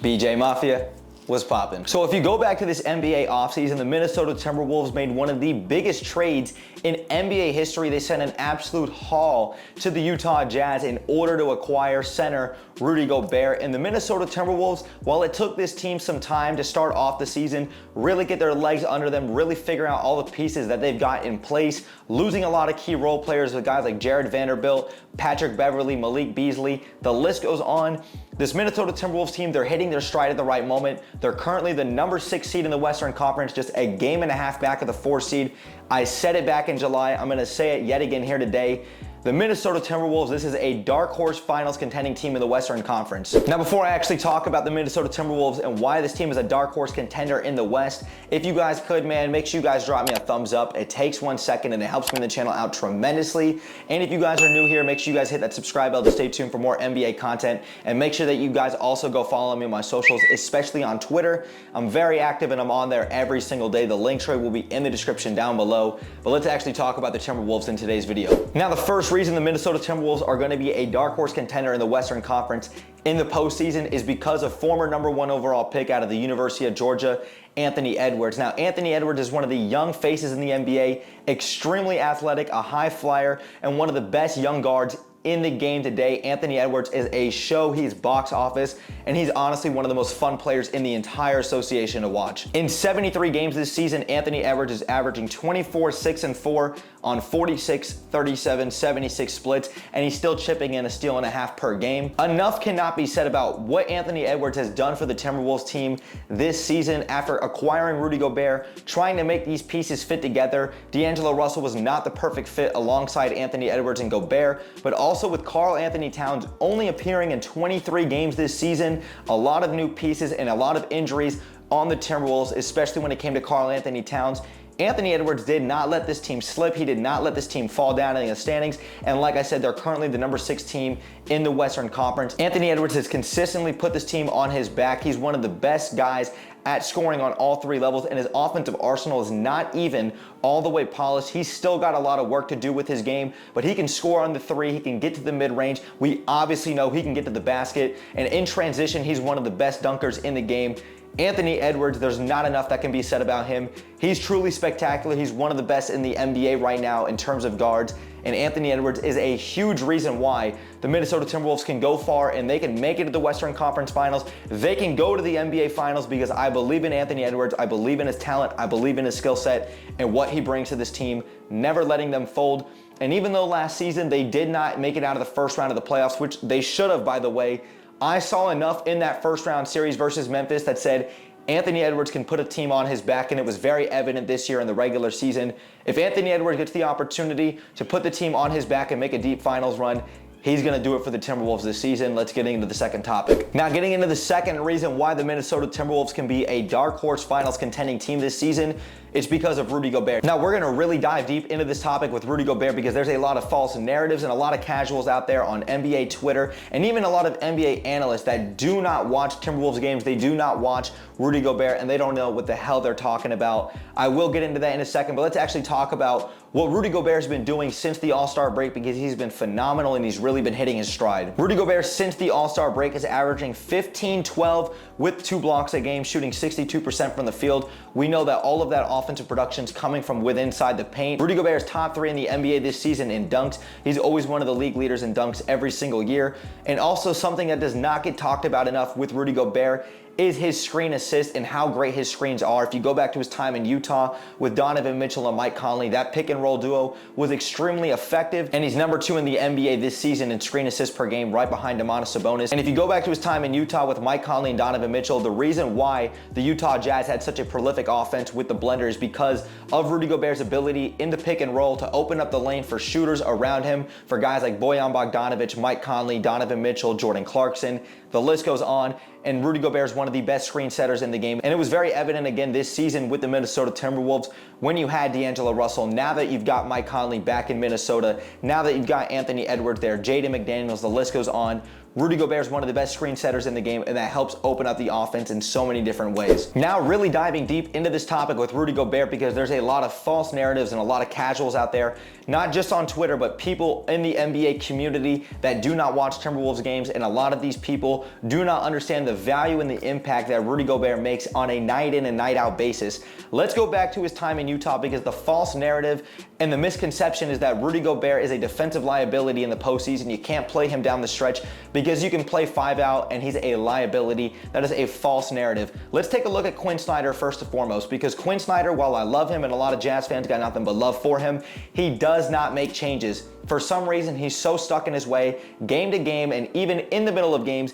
BJ Mafia was popping. So if you go back to this NBA offseason, the Minnesota Timberwolves made one of the biggest trades in NBA history. They sent an absolute haul to the Utah Jazz in order to acquire center Rudy Gobert. And the Minnesota Timberwolves, while it took this team some time to start off the season, really get their legs under them, really figure out all the pieces that they've got in place, losing a lot of key role players with guys like Jared Vanderbilt, Patrick Beverley, Malik Beasley, the list goes on. This Minnesota Timberwolves team, they're hitting their stride at the right moment. They're currently the number 6 seed in the Western Conference, just a game and a half back of the 4 seed. I said it back in July. I'm gonna say it yet again here today. The Minnesota Timberwolves, this is a dark horse finals contending team in the Western Conference. Now, before I actually talk about the Minnesota Timberwolves and why this team is a dark horse contender in the West, if you guys could, man, make sure you guys drop me a thumbs up. It takes 1 second and it helps me in the channel out tremendously. And if you guys are new here, make sure you guys hit that subscribe bell to stay tuned for more NBA content. And make sure that you guys also go follow me on my socials, especially on Twitter. I'm very active and I'm on there every single day. The link tree will be in the description down below. But let's actually talk about the Timberwolves in today's video. Now, the first reason the Minnesota Timberwolves are going to be a dark horse contender in the Western Conference in the postseason is because of former #1 overall pick out of the University of Georgia, Anthony Edwards. Now, Anthony Edwards is one of the young faces in the NBA, extremely athletic, a high flyer, and one of the best young guards in the game today. Anthony Edwards is a show. He's box office, and he's honestly one of the most fun players in the entire association to watch. In 73 games this season, Anthony Edwards is averaging 24, 6, and 4 on 46, 37, 76 splits, and he's still chipping in a steal and a half per game. Enough cannot be said about what Anthony Edwards has done for the Timberwolves team this season after acquiring Rudy Gobert, trying to make these pieces fit together. D'Angelo Russell was not the perfect fit alongside Anthony Edwards and Gobert, but also with Karl Anthony Towns only appearing in 23 games this season, a lot of new pieces and a lot of injuries on the Timberwolves, especially when it came to Karl Anthony Towns. Anthony Edwards did not let this team slip. He did not let this team fall down in the standings. And like I said, they're currently the number 6 team in the Western Conference. Anthony Edwards has consistently put this team on his back. He's one of the best guys at scoring on all 3 levels, and his offensive arsenal is not even all the way polished. He's still got a lot of work to do with his game, but he can score on the 3, he can get to the mid-range. We obviously know he can get to the basket, and in transition, he's one of the best dunkers in the game. Anthony Edwards, there's not enough that can be said about him. He's truly spectacular. He's one of the best in the NBA right now in terms of guards. And Anthony Edwards is a huge reason why the Minnesota Timberwolves can go far and they can make it to the Western Conference Finals. They can go to the NBA Finals because I believe in Anthony Edwards. I believe in his talent. I believe in his skill set and what he brings to this team, never letting them fold. And even though last season they did not make it out of the first round of the playoffs, which they should have, by the way, I saw enough in that first round series versus Memphis that said Anthony Edwards can put a team on his back, and it was very evident this year in the regular season. If Anthony Edwards gets the opportunity to put the team on his back and make a deep finals run, he's going to do it for the Timberwolves this season. Let's get into the second topic. Now, getting into the second reason why the Minnesota Timberwolves can be a dark horse finals contending team this season, it's because of Rudy Gobert. Now, we're going to really dive deep into this topic with Rudy Gobert because there's a lot of false narratives and a lot of casuals out there on NBA Twitter and even a lot of NBA analysts that do not watch Timberwolves games. They do not watch Rudy Gobert and they don't know what the hell they're talking about. I will get into that in a second, but let's actually talk about what Rudy Gobert has been doing since the All-Star break because he's been phenomenal and he's really been hitting his stride. Rudy Gobert since the All-Star break is averaging 15-12 with 2 blocks a game, shooting 62% from the field. We know that all of that offensive production is coming from within inside the paint. Rudy Gobert is top 3 in the NBA this season in dunks. He's always one of the league leaders in dunks every single year. And also something that does not get talked about enough with Rudy Gobert is his screen assist and how great his screens are. If you go back to his time in Utah with Donovan Mitchell and Mike Conley, that pick and roll duo was extremely effective, and he's number 2 in the NBA this season in screen assists per game, right behind Domantas Sabonis. And if you go back to his time in Utah with Mike Conley and Donovan Mitchell, the reason why the Utah Jazz had such a prolific offense with the blender is because of Rudy Gobert's ability in the pick and roll to open up the lane for shooters around him, for guys like Bojan Bogdanovic, Mike Conley, Donovan Mitchell, Jordan Clarkson. The list goes on, and Rudy Gobert is one of the best screen setters in the game. And it was very evident again this season with the Minnesota Timberwolves when you had D'Angelo Russell. Now that you've got Mike Conley back in Minnesota, now that you've got Anthony Edwards there, Jaden McDaniels, the list goes on, Rudy Gobert is one of the best screen setters in the game, and that helps open up the offense in so many different ways. Now, really diving deep into this topic with Rudy Gobert, because there's a lot of false narratives and a lot of casuals out there, not just on Twitter, but people in the NBA community that do not watch Timberwolves games, and a lot of these people do not understand the value and the impact that Rudy Gobert makes on a night in and night out basis. Let's go back to his time in Utah, because the false narrative and the misconception is that Rudy Gobert is a defensive liability in the postseason. You can't play him down the stretch because you can play 5 out and he's a liability. That is a false narrative. Let's take a look at Quinn Snyder first and foremost, because Quinn Snyder, while I love him and a lot of Jazz fans got nothing but love for him, he does not make changes. For some reason, he's so stuck in his way game to game, and even in the middle of games,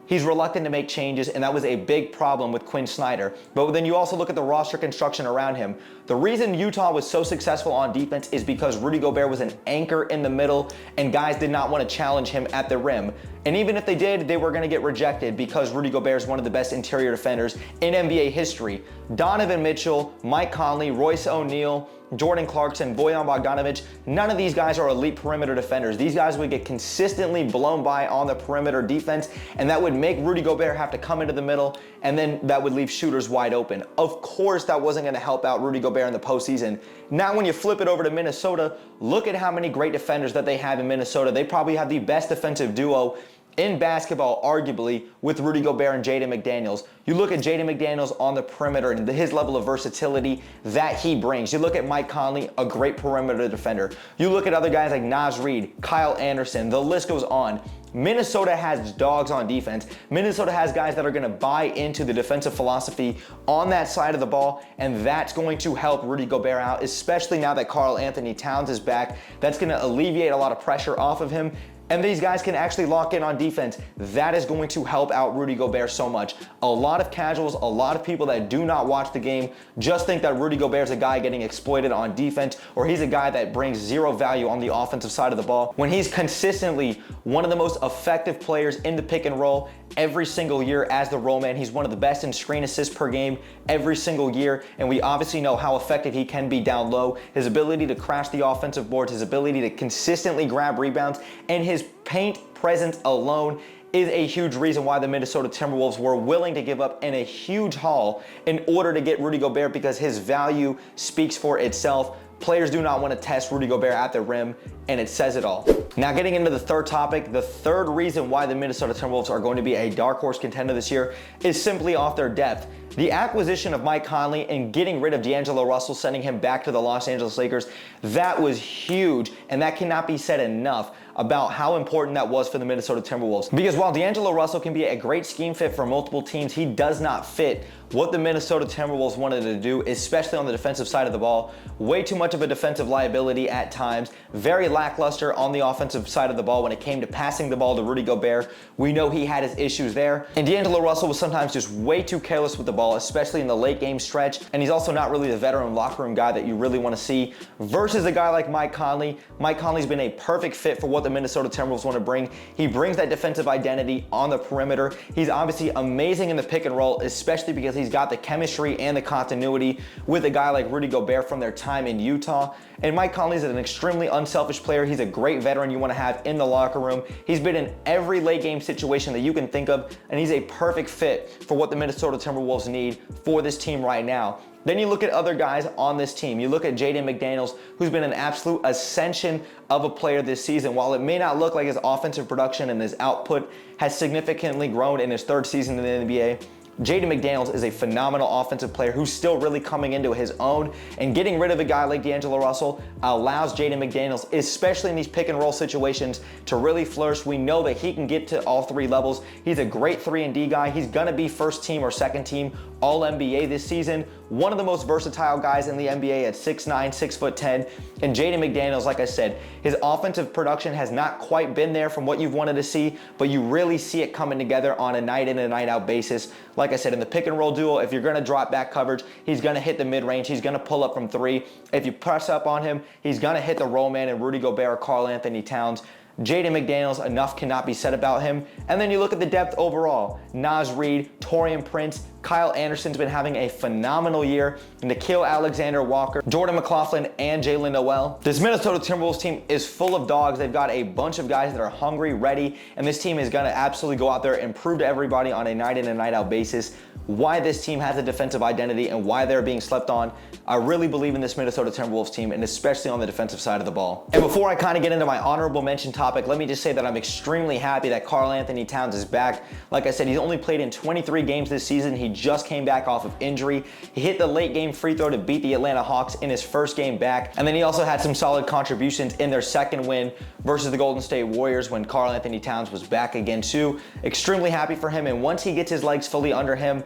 he's reluctant to make changes, and that was a big problem with Quinn Snyder. But then you also look at the roster construction around him. The reason Utah was so successful on defense is because Rudy Gobert was an anchor in the middle, and guys did not want to challenge him at the rim. And even if they did, they were going to get rejected because Rudy Gobert is one of the best interior defenders in NBA history. Donovan Mitchell, Mike Conley, Royce O'Neal, Jordan Clarkson, Bojan Bogdanovic, none of these guys are elite perimeter defenders. These guys would get consistently blown by on the perimeter defense, and that would make Rudy Gobert have to come into the middle, and then that would leave shooters wide open. Of course, that wasn't going to help out Rudy Gobert in the postseason. Now, when you flip it over to Minnesota, look at how many great defenders that they have in Minnesota. They probably have the best defensive duo in basketball, arguably, with Rudy Gobert and Jaden McDaniels. You look at Jaden McDaniels on the perimeter and his level of versatility that he brings. You look at Mike Conley, a great perimeter defender. You look at other guys like Naz Reid, Kyle Anderson, the list goes on. Minnesota has dogs on defense. Minnesota has guys that are going to buy into the defensive philosophy on that side of the ball, and that's going to help Rudy Gobert out, especially now that Karl Anthony Towns is back. That's going to alleviate a lot of pressure off of him, and these guys can actually lock in on defense. That is going to help out Rudy Gobert so much. A lot of casuals, a lot of people that do not watch the game just think that Rudy Gobert is a guy getting exploited on defense, or he's a guy that brings zero value on the offensive side of the ball, when he's consistently one of the most effective players in the pick and roll every single year as the roll man. He's one of the best in screen assists per game every single year, and we obviously know how effective he can be down low. His ability to crash the offensive boards, his ability to consistently grab rebounds, and his paint presence alone is a huge reason why the Minnesota Timberwolves were willing to give up in a huge haul in order to get Rudy Gobert, because his value speaks for itself. Players do not want to test Rudy Gobert at the rim, and it says it all. Now, getting into the third topic, the third reason why the Minnesota Timberwolves are going to be a dark horse contender this year is simply off their depth. The acquisition of Mike Conley and getting rid of D'Angelo Russell, sending him back to the Los Angeles Lakers, that was huge, and that cannot be said enough about how important that was for the Minnesota Timberwolves. Because while D'Angelo Russell can be a great scheme fit for multiple teams, he does not fit what the Minnesota Timberwolves wanted to do, especially on the defensive side of the ball. Way too much of a defensive liability at times. Very lackluster on the offensive side of the ball when it came to passing the ball to Rudy Gobert. We know he had his issues there. And D'Angelo Russell was sometimes just way too careless with the ball, especially in the late game stretch. And he's also not really the veteran locker room guy that you really want to see. Versus a guy like Mike Conley. Mike Conley's been a perfect fit for what the Minnesota Timberwolves want to bring. He brings that defensive identity on the perimeter. He's obviously amazing in the pick and roll, especially because he's got the chemistry and the continuity with a guy like Rudy Gobert from their time in Utah. And Mike Conley's an extremely unselfish player. He's a great veteran you want to have in the locker room. He's been in every late game situation that you can think of, and he's a perfect fit for what the Minnesota Timberwolves need for this team right now. Then you look at other guys on this team. You look at Jaden McDaniels, who's been an absolute ascension of a player this season. While it may not look like his offensive production and his output has significantly grown in his third season in the NBA, Jaden McDaniels is a phenomenal offensive player who's still really coming into his own, and getting rid of a guy like D'Angelo Russell allows Jaden McDaniels, especially in these pick and roll situations, to really flourish. We know that he can get to all three levels. He's a great 3-and-D guy. He's gonna be first team or second team All-NBA this season. One of the most versatile guys in the NBA at 6'9", 6'10", and Jaden McDaniels, like I said, his offensive production has not quite been there from what you've wanted to see, but you really see it coming together on a night in and night out basis. Like I said, in the pick and roll duo, if you're gonna drop back coverage, he's gonna hit the mid-range, he's gonna pull up from three. If you press up on him, he's gonna hit the roll man and Rudy Gobert or Karl Anthony Towns. Jaden McDaniels, enough cannot be said about him. And then you look at the depth overall. Naz Reid, Taurean Prince, Kyle Anderson's been having a phenomenal year. Nickeil Alexander-Walker, Jordan McLaughlin, and Jalen Noel. This Minnesota Timberwolves team is full of dogs. They've got a bunch of guys that are hungry, ready, and this team is going to absolutely go out there and prove to everybody on a night in and night out basis why this team has a defensive identity and why they're being slept on. I really believe in this Minnesota Timberwolves team, and especially on the defensive side of the ball. And before I kind of get into my honorable mention topic, let me just say that I'm extremely happy that Karl-Anthony Towns is back. Like I said, he's only played in 23 games this season. He just came back off of injury. He hit the late game free throw to beat the Atlanta Hawks in his first game back. And then he also had some solid contributions in their second win versus the Golden State Warriors when Karl-Anthony Towns was back again too. Extremely happy for him, and once he gets his legs fully under him,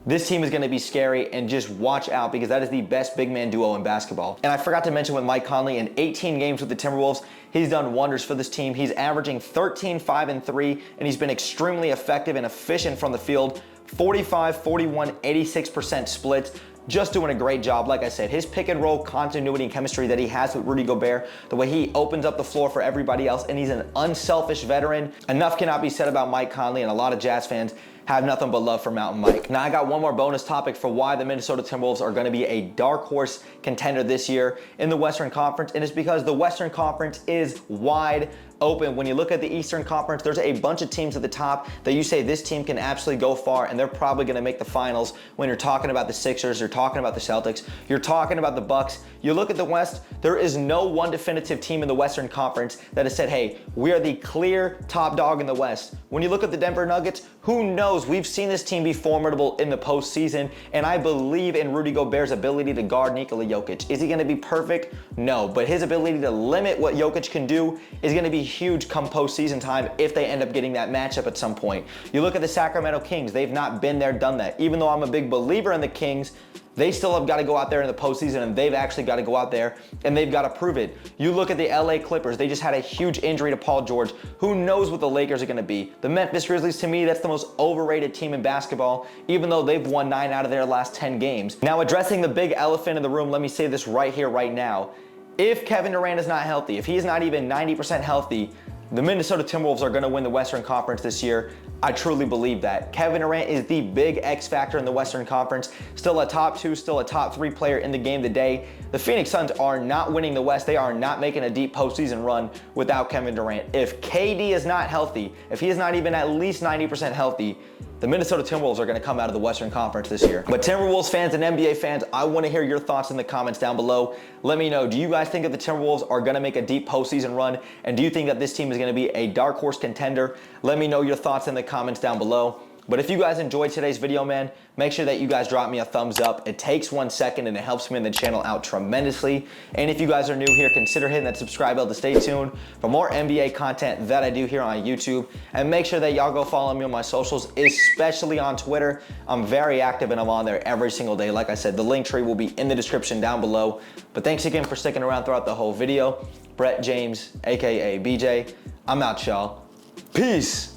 this team is going to be scary, and just watch out because that is the best big man duo in basketball. And I forgot to mention with Mike Conley, in 18 games with the Timberwolves, he's done wonders for this team. He's averaging 13, 5, and 3, and he's been extremely effective and efficient from the field. 45, 41, 86% splits. Just doing a great job. Like I said, his pick and roll continuity and chemistry that he has with Rudy Gobert, the way he opens up the floor for everybody else, and he's an unselfish veteran. Enough cannot be said about Mike Conley, and a lot of Jazz fans have nothing but love for Mountain Mike. Now I got one more bonus topic for why the Minnesota Timberwolves are going to be a dark horse contender this year in the Western Conference, and it's because the Western Conference is wide open. When you look at the Eastern Conference, there's a bunch of teams at the top that you say this team can absolutely go far, and they're probably going to make the finals. When you're talking about the Sixers, you're talking about the Celtics, you're talking about the Bucks. You look at the West, there is no one definitive team in the Western Conference that has said, hey, we are the clear top dog in the West. When you look at the Denver Nuggets, who knows? We've seen this team be formidable in the postseason, and I believe in Rudy Gobert's ability to guard Nikola Jokic. Is he going to be perfect? No, but his ability to limit what Jokic can do is going to be huge come postseason time if they end up getting that matchup at some point. You look at the Sacramento Kings, they've not been there, done that. Even though I'm a big believer in the Kings, they still have got to go out there in the postseason, and they've actually got to go out there and they've got to prove it. You look at the LA Clippers, they just had a huge injury to Paul George. Who knows what the Lakers are going to be? The Memphis Grizzlies, to me, that's the most overrated team in basketball, even though they've won 9 out of their last 10 games. Now, addressing the big elephant in the room, let me say this right here, right now. If Kevin Durant is not healthy, if he's not even 90% healthy, the Minnesota Timberwolves are going to win the Western Conference this year. I truly believe that. Kevin Durant is the big X factor in the Western Conference. Still a top 2, still a top 3 player in the game today. The Phoenix Suns are not winning the West. They are not making a deep postseason run without Kevin Durant. If KD is not healthy, if he is not even at least 90% healthy, the Minnesota Timberwolves are going to come out of the Western Conference this year. But Timberwolves fans and NBA fans, I want to hear your thoughts in the comments down below. Let me know, do you guys think that the Timberwolves are going to make a deep postseason run? And do you think that this team is going to be a dark horse contender? Let me know your thoughts in the comments down below. But if you guys enjoyed today's video, man, make sure that you guys drop me a thumbs up. It takes 1 second and it helps me in the channel out tremendously. And if you guys are new here, consider hitting that subscribe bell to stay tuned for more NBA content that I do here on YouTube. And make sure that y'all go follow me on my socials, especially on Twitter. I'm very active and I'm on there every single day. Like I said, the link tree will be in the description down below. But thanks again for sticking around throughout the whole video. Brett James, aka BJ, I'm out, y'all. Peace.